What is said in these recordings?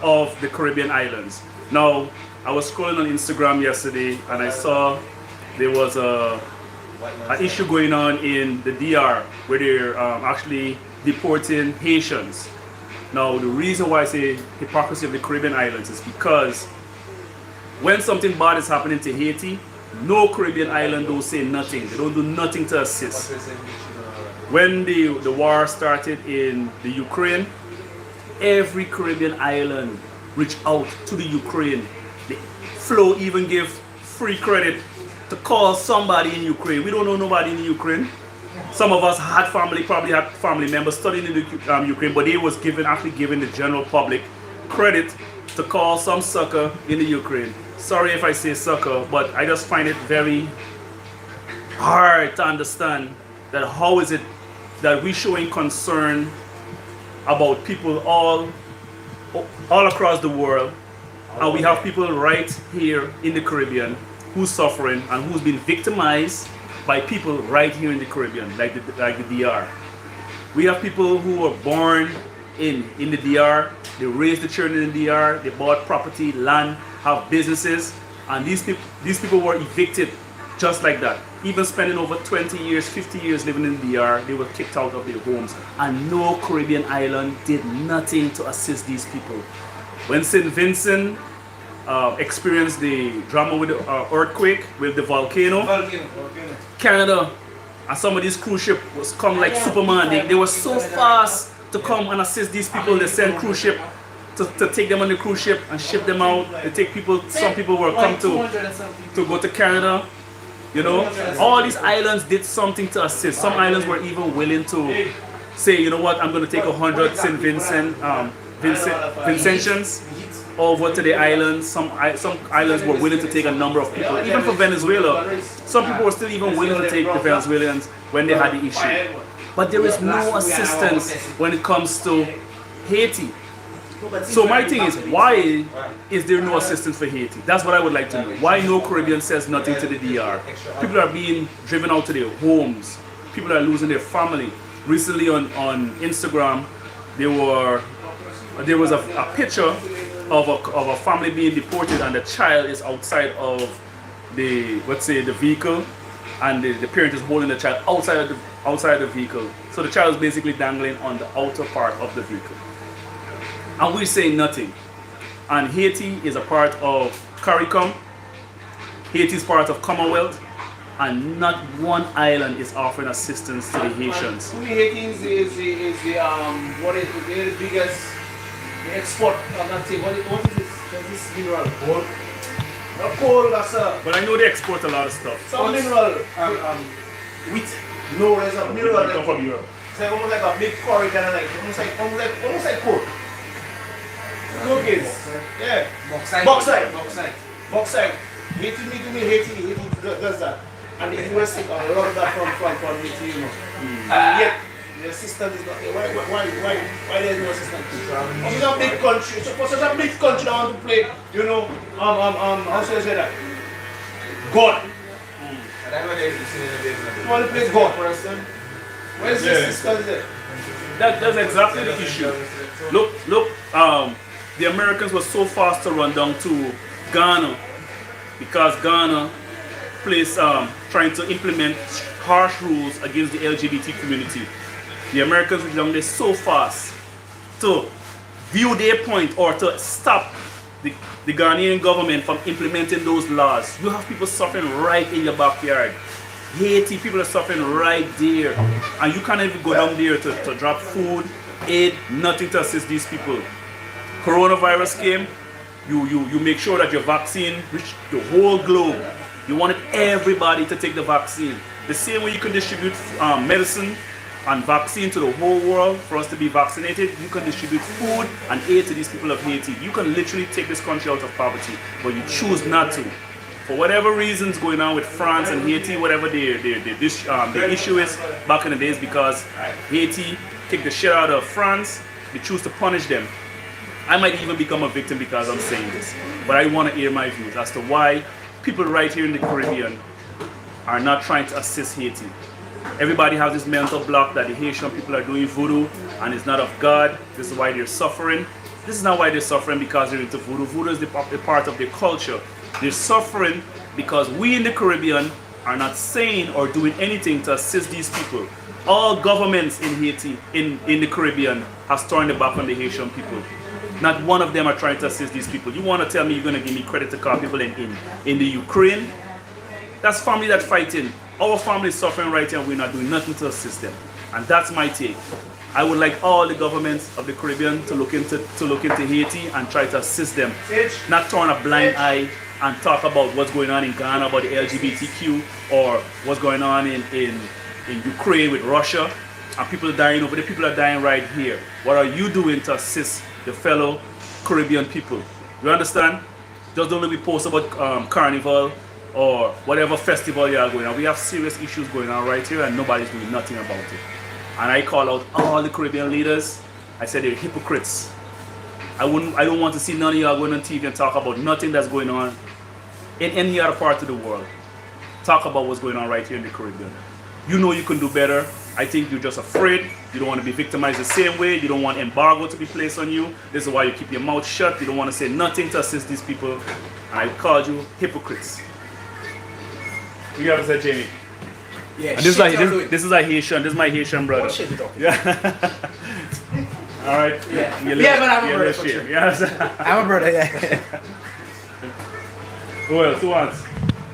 of the Caribbean islands. Now, I was scrolling on Instagram yesterday and I saw there was an issue going on in the DR where they're actually deporting Haitians. Now, the reason why I say hypocrisy of the Caribbean islands is because when something bad is happening to Haiti, no Caribbean island don't say nothing. They don't do nothing to assist. When the war started in the Ukraine, every Caribbean island reached out to the Ukraine. The Flo even gave free credit to call somebody in Ukraine. We don't know nobody in Ukraine. Some of us had family, probably had family members studying in the Ukraine, but they was actually giving the general public credit to call some sucker in the Ukraine. Sorry if I say sucker, but I just find it very hard to understand that how is it that we showing concern about people all across the world, and we have people right here in the Caribbean who's suffering and who's been victimized by people right here in the Caribbean, like the DR. We have people who were born in the DR, they raised the children in the DR, they bought property, land, have businesses, and these people were evicted just like that. Even spending over 20 years, 50 years living in the DR, they were kicked out of their homes, and no Caribbean island did nothing to assist these people. When St. Vincent experienced the drama with the earthquake, with the volcano, Canada and some of these cruise ships was come like Superman. They were so fast to come and assist these people. They send cruise ship to take them on the cruise ship and ship them out. They take people, some people were come to go to Canada. You know, all these islands did something to assist. Some islands were even willing to say, you know what, I'm going to take 100 St. Vincentians over to the islands. Some islands were willing to take a number of people. Even for Venezuela, some people were still even willing to take the Venezuelans when they had the issue. But there is no assistance when it comes to Haiti. So my thing is, why is there no assistance for Haiti? That's what I would like to know. Why no Caribbean says nothing to the DR? People are being driven out to their homes. People are losing their family. Recently on Instagram, there was a picture of a family being deported, and the child is outside of the, let's say, the vehicle, and the parent is holding the child outside the vehicle. So the child is basically dangling on the outer part of the vehicle. And we say nothing. And Haiti is a part of CARICOM. Haiti is part of Commonwealth, and not one island is offering assistance to the Haitians. To me, Haiti is the biggest export. I'm not saying what is this? This mineral gold. Not coal, that's But I know they export a lot of stuff. some mineral. Wheat. No, there's a mineral. Come from Europe. It's like almost like a big quarry kind of like almost like coal. Cookies. Yeah. Bauxite. Haiti does that. And the US take a lot of that from Haiti, you know. And yet the assistance is not there. Why there's no assistance? It's a big country. So for such a big country, I want to play, you know, how should I say that? God. You want to play God for us, then? Where's the assistance there? That's exactly the issue. Look, the Americans were so fast to run down to Ghana because Ghana plays trying to implement harsh rules against the LGBT community. The Americans were down there so fast to view their point or to stop the Ghanaian government from implementing those laws. You have people suffering right in your backyard. Haiti, people are suffering right there, and you can't even go down there to drop food, aid, nothing to assist these people. Coronavirus came, you make sure that your vaccine reached the whole globe. You wanted everybody to take the vaccine. The same way you can distribute medicine and vaccine to the whole world for us to be vaccinated, you can distribute food and aid to these people of Haiti. You can literally take this country out of poverty, but you choose not to. For whatever reasons going on with France and Haiti, whatever the issue is back in the days, because Haiti kicked the shit out of France, they choose to punish them. I might even become a victim because I'm saying this, but I want to air my views as to why people right here in the Caribbean are not trying to assist Haiti. Everybody has this mental block that the Haitian people are doing voodoo and it's not of God. This is why they're suffering. This is not why they're suffering because they're into voodoo. Voodoo is a part of their culture. They're suffering because we in the Caribbean are not saying or doing anything to assist these people. All governments in Haiti, in the Caribbean, has turned their back on the Haitian people. Not one of them are trying to assist these people. You want to tell me you're going to give me credit to call people in the Ukraine? That's family that's fighting. Our family is suffering right here and we're not doing nothing to assist them. And that's my take. I would like all the governments of the Caribbean to look into Haiti and try to assist them. Not turn a blind eye and talk about what's going on in Ghana about the LGBTQ or what's going on in Ukraine with Russia and people are dying over there. People are dying right here. What are you doing to assist the fellow Caribbean people? You understand? Just don't let me post about Carnival or whatever festival you are going on. We have serious issues going on right here and nobody's doing nothing about it. And I call out all the Caribbean leaders. I said they're hypocrites. I don't want to see none of y'all going on TV and talk about nothing that's going on in any other part of the world. Talk about what's going on right here in the Caribbean. You know you can do better. I think you're just afraid. You don't want to be victimized the same way. You don't want embargo to be placed on you. This is why you keep your mouth shut. You don't want to say nothing to assist these people. And I called you hypocrites. You have to say, Jamie. Yeah, and this is a Haitian. This is my Haitian brother. What shit you talking? Yeah. All right. Yeah. Yeah, but I'm a brother. For sure. Yes. I'm a brother. Yeah. Who else? Who wants?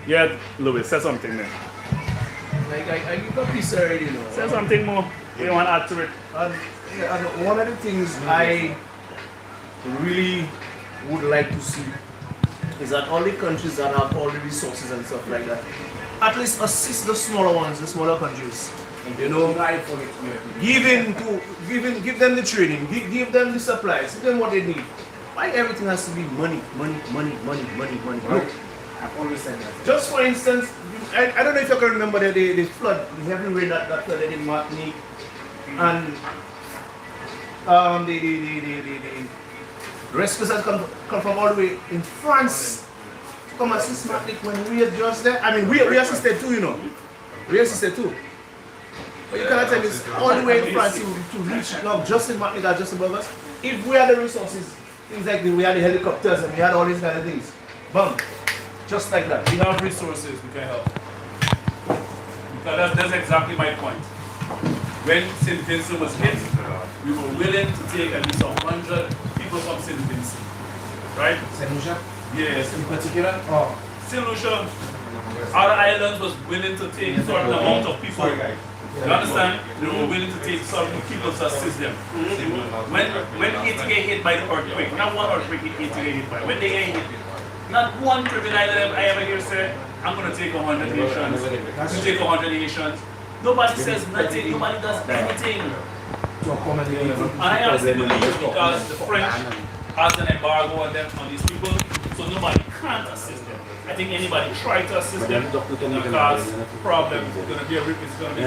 Yeah, Louis. Say something then. Like I give a piece already, you know. Say something more. You want to add to it? And one of the things I really would like to see is that all the countries that have all the resources and stuff like that, at least assist the smaller ones, the smaller countries. You know, give them the training, give them the supplies, give them what they need. Why everything has to be money? Look, I've always said that. just for instance, I don't know if you can remember the flood, the heavy rain that flooded in Martinique, and the rescues had come from all the way in France to come assist Martinique when we were just there. I mean, we assisted too, you know. We assisted too. But you cannot tell me it's all the way in France to reach now just in Martinique or just above us. If we had the resources, things like we had the helicopters and we had all these kind of things, bam, just like that. We have resources, we can help. Because that's exactly my point. When St. Vincent was hit, we were willing to take at least 100 people from St. Vincent. Right? St.Lucia? Yes. In particular? Oh. St. Lucia, other islands was willing to take a certain amount of people. You understand? They were willing to take certain people to assist them. When Haiti get hit by the earthquake, not one earthquake Haiti get hit by, when they get hit, not one Caribbean island I ever hear say, I'm going to take 100 Haitians, you take 100 Haitians. Nobody says nothing, nobody does anything. And I honestly believe because the French has an embargo on them, on these people, so nobody can't assist them. I think anybody try to assist them, it's going to cause problems, it's going to be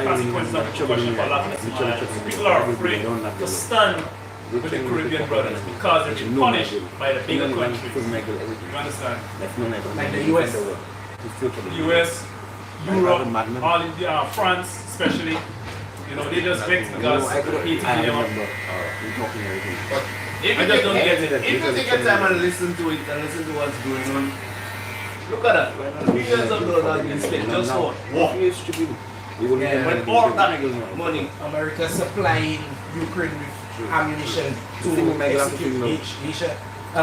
consequences of repercussion for a lot of small islands. People are afraid to stand with the Caribbean brothers because they're being punished by the bigger countries. You understand? Like the US. The US, Europe, all in France especially, you know, they just vex because Haiti came up. If I just don't get it. If you take your time and listen to it and listen to what's going on, look at that. Millions of dollars have been spent just for war. When all that money, America supplying Ukraine with ammunition to execute Asia, the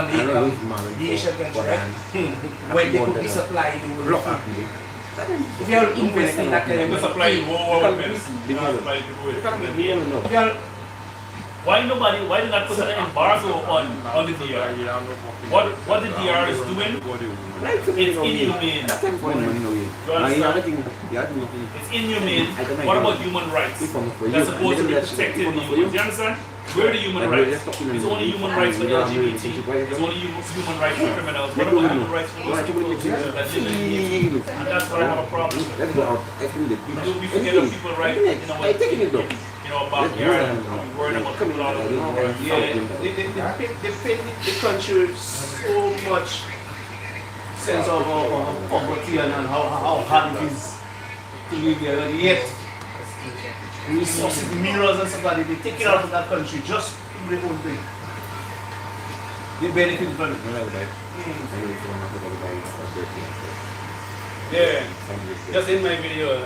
Asian country, right? When they could be supplying the world. If you are investing in that kind of supply war weapons. Why why did not put an embargo on the DR? What the DR is doing, it's inhumane. It's inhumane. What about human rights? That's supposed to be protected in humans. You understand? Where are the human rights? It's only human rights for LGBT. It's only human rights for criminals. What about human rights for those people that live in Haiti? And that's what I have a problem with. We forget of people right in our backyard and we worry about people all over the world. Yeah, they paint the country with so much sense of poverty and how hard it is to live there. And yet, resources, mirrors and stuff like that, they take it out of that country just to do their own thing. They benefit from it. Yeah, just in my video.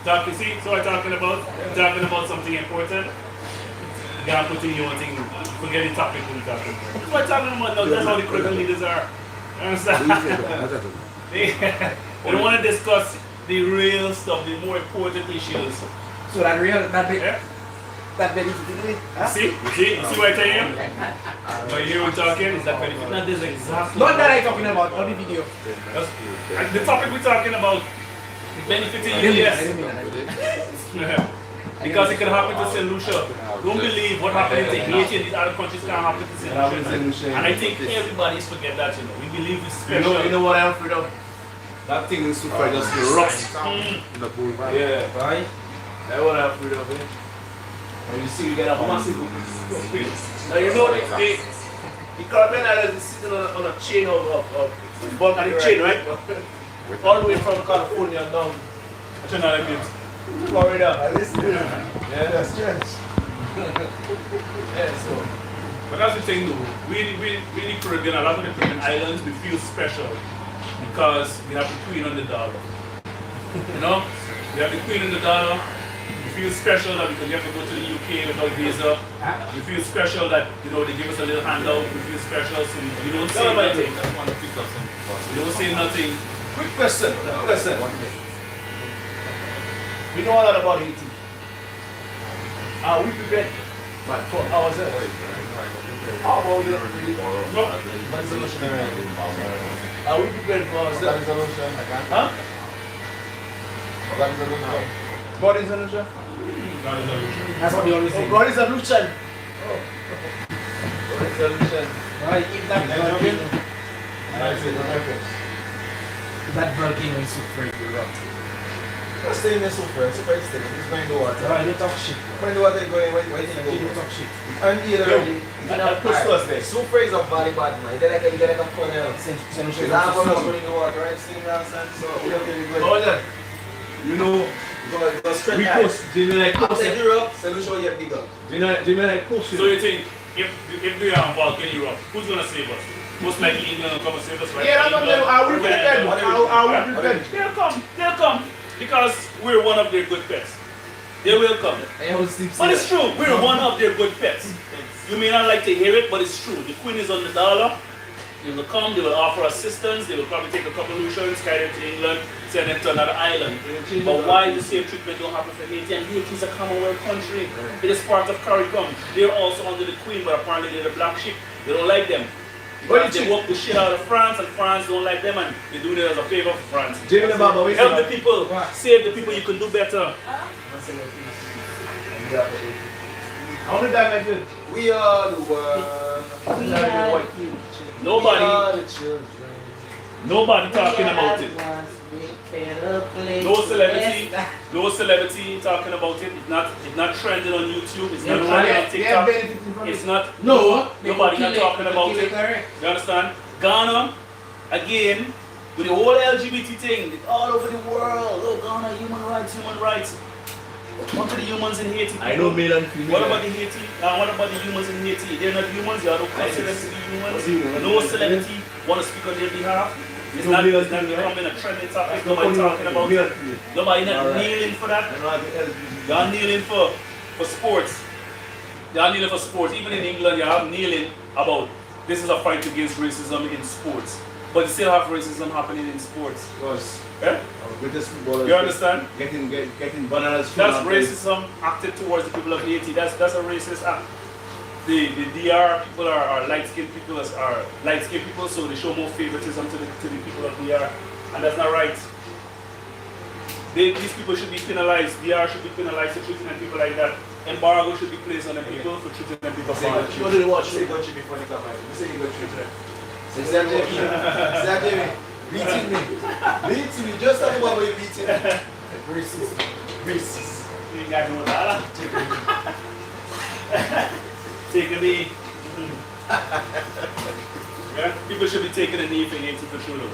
Talking, see, so I'm talking about something important. You gotta put in your thing, forget the topic when you're talking. That's what I'm talking about now, that's how the critical leaders are. You understand? They don't want to discuss the real stuff, the more important issues. So that real, that bit, Yeah? that benefit. You see what I tell you? When you hear me talking, is that benefit? Not this exactly. Not that I'm talking about on the video. The topic we're talking about, benefiting I you, didn't mean that. I didn't mean that. Because it can happen to St. Lucia. Don't believe what happened to Haiti and these other countries can happen to St. Lucia. And I think everybody's forget that, you know. We believe it's special. You know what I'm afraid of? That thing is super just rust. Yeah, right? That's what I'm afraid of, eh? And you see, you get a massive. Now, you know, the Caribbean Islands is sitting on a chain of volcanic chain, right? All the way from California down to Florida. Yeah, that's strange. Yeah, so. But that's the thing, though. We the Caribbean, a lot of the Caribbean islands, we feel special because we have the queen on the dollar. You know? We have the queen on the dollar. We feel special that because we have to go to the UK without visa. We feel special that, you know, they give us a little handout. We feel special, so we don't say nothing. We don't say nothing. Quick question. We know a lot about Haiti. Are we prepared for ourselves? How about the resolution? Are we prepared for ourselves? Huh? God is a resolution? That's what we always say. God is a resolution. Resolution. Right, if that volcano is so free, you're right. Just stay in the super, super extended. Just going to the water. Right, they talk shit. When the water is going, why do you They go? talk shit. And either Push us there. super is a body bad man. You get like a funnel. Send There's half of us going in the water, right? Steam down sand. So we don't really go. Hold on. You know, Go straight we high. push. Do you like After push? Europe, solution will get bigger. Do you like push? So you think, if we are involved in Europe, who's going to save us? Most likely England will come and save us, right? Yeah, are we prepared? Are we prepared? They'll come. Because we're one of their good pets. They will come. I always sleep. But it's true, we're one of their good pets. You may not like to hear it, but it's true. The queen is on the dollar. They will come, they will offer assistance, they will probably take a couple of Lucians, carry them to England, send them to another island. But why the same treatment don't happen for Haiti? And Haiti is a Commonwealth country. It is part of CARICOM. They're also under the queen, but apparently they're the black sheep. They don't like them. Because they walk the shit out of France, and France don't like them, and they do it as a favor for France. Help the people, save the people, you can do better. How many dimensions? We are the world. Nobody talking about it. No celebrity talking about it. It's not trending on YouTube. It's not trending on TikTok. It's not. Nobody not talking about it. You understand? Ghana, again, with the whole LGBT thing, all over the world. Oh, Ghana, human rights. What are the humans in Haiti? I know male and female. What about the Haiti? What about the humans in Haiti? They're not humans. They are not considered to be humans. No celebrity want to speak on their behalf. It's not becoming a trending topic. Nobody talking about it. Nobody not kneeling for that. They are kneeling for sports. They are kneeling for sports. Even in England, you have kneeling about this is a fight against racism in sports. But you still have racism happening in sports. Because Yeah? You understand? Getting bananas. That's racism acted towards the people of Haiti. That's a racist act. The DR people are light-skinned people, so they show more favoritism to the people of DR, and that's not right. These people should be penalized. DR should be penalized for treating them people like that. Embargo should be placed on them people for treating them people bad. You want to watch the country before they come out. You say you go treat them. Say Jamie, beating me. Just talk about you beating me. Racist. You ain't got no dollar. Take a knee. Yeah? People should be taking a knee for Haiti for sure.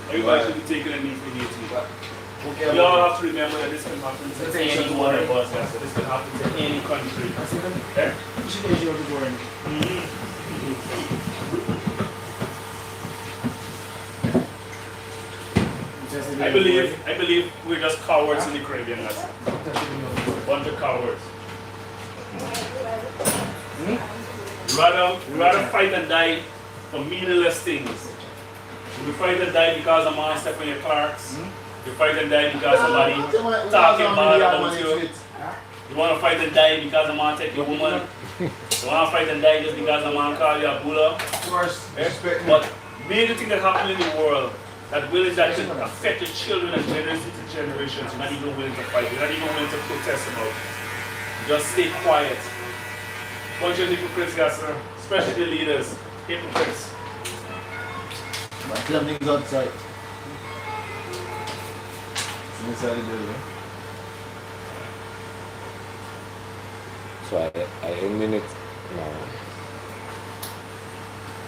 Everybody should be taking a knee for Haiti. Okay, We all have to remember that this can happen to any one of us. Yeah. So this can happen to any country. Yeah? I believe we're just cowards in the Caribbean. That's it. Bunch of cowards. We rather fight and die for meaningless things. We fight and die because a man step on your Clarks. You fight and die because somebody talking bad about you. You want to fight and die because a man take your woman. You want to fight and die just because a man call you a bulla. Of course, respect. But major thing that happen in the world that will is that can affect your children and generation to generations. You're not even willing to fight. You're not even willing to protest about it. Just stay quiet. Bunch of hypocrites, guys, sir. Especially the leaders. Hypocrites. Kill things outside. Inside the building. So I ending it now.